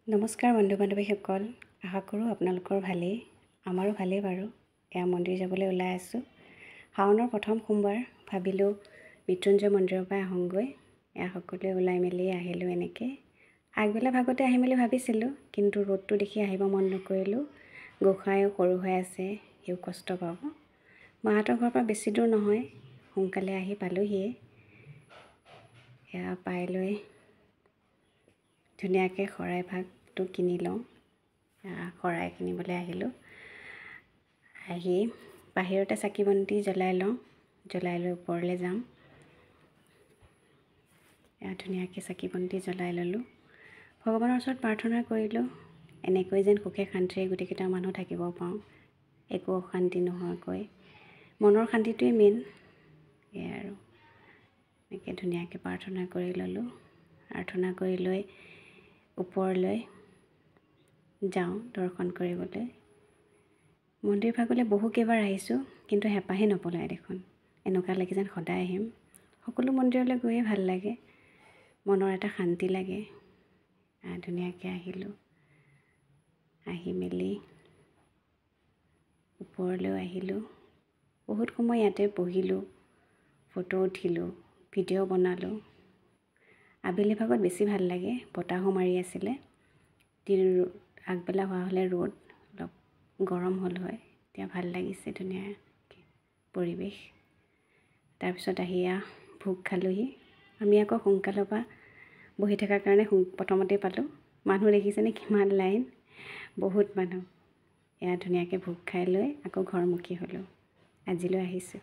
নমস্কাৰ বন্ধু বান্ধৱীসকল, আশা কৰোঁ আপোনালোকৰ ভালেই, আমাৰো ভালেই বাৰু। এয়া মন্দিৰ যাবলৈ ওলাই আছোঁ। শাওনৰ প্ৰথম সোমবাৰ, ভাবিলোঁ মৃত্যুঞ্জয় মন্দিৰৰ পৰা আহোঁগৈ। এয়া সকলোৱে ওলাই মেলি আহিলোঁ এনেকৈ। আগবেলা ভাগতে আহিম বুলি ভাবিছিলোঁ, কিন্তু ৰ'দটো দেখি আহিব মন নকৰিলোঁ। গোঁসাইও সৰু হৈ আছে, সিও কষ্ট পাব। মাহঁতৰ ঘৰৰ পৰা বেছি দূৰ নহয়, সোনকালে আহি পালোহিয়ে। এয়া পাই লৈ ধুনীয়াকৈ শৰাই ভাগটো কিনি লওঁ। শৰাই কিনিবলৈ আহিলোঁ। আহি বাহিৰতে চাকি বন্তি জ্বলাই লওঁ, জ্বলাই লৈ ওপৰলৈ যাম। ধুনীয়াকৈ চাকি বন্তি জ্বলাই ল'লোঁ। ভগৱানৰ ওচৰত প্ৰাৰ্থনা কৰিলোঁ, এনেকৈ যেন সুখে শান্তিৰে গোটেইকেইটা মানুহ থাকিব পাৰোঁ, একো অশান্তি নোহোৱাকৈ। মনৰ শান্তিটোৱেই মেইন। এয়াই আৰু এনেকৈ ধুনীয়াকৈ প্ৰাৰ্থনা কৰি ল'লোঁ। প্ৰাৰ্থনা কৰি লৈ ওপৰলৈ যাওঁ দৰ্শন কৰিবলৈ। মন্দিৰ ভাগলৈ বহু কেইবাৰ আহিছোঁ, কিন্তু হেঁপাহেই নপলায় দেখোন। এনেকুৱা লাগে যেন সদায় আহিম। সকলো মন্দিৰলৈ গৈয়ে ভাল লাগে, মনৰ এটা শান্তি লাগে। ধুনীয়াকৈ আহিলোঁ। আহি মেলি ওপৰলৈও আহিলোঁ। বহুত সময় ইয়াতে বহিলোঁ, ফটো উঠিলোঁ, ভিডিঅ' বনালোঁ। আবেলি ভাগত বেছি ভাল লাগে, বতাহো মাৰি আছিলে। আগবেলা হোৱা হ'লে ৰ'দ অলপ গৰম হ'ল হয়, এতিয়া ভাল লাগিছে ধুনীয়াকৈ পৰিৱেশ। তাৰপিছত আহি ভোগ খালোঁহি। আমি আকৌ সোনকালৰ পৰা বহি থকাৰ কাৰণে প্ৰথমতেই পালোঁ। মানুহ দেখিছেনে কিমান লাইন, বহুত মানুহ। এয়া ধুনীয়াকৈ ভোগ খাই লৈ আকৌ ঘৰমুখী হ'লোঁ। আজিলৈ আহিছোঁ।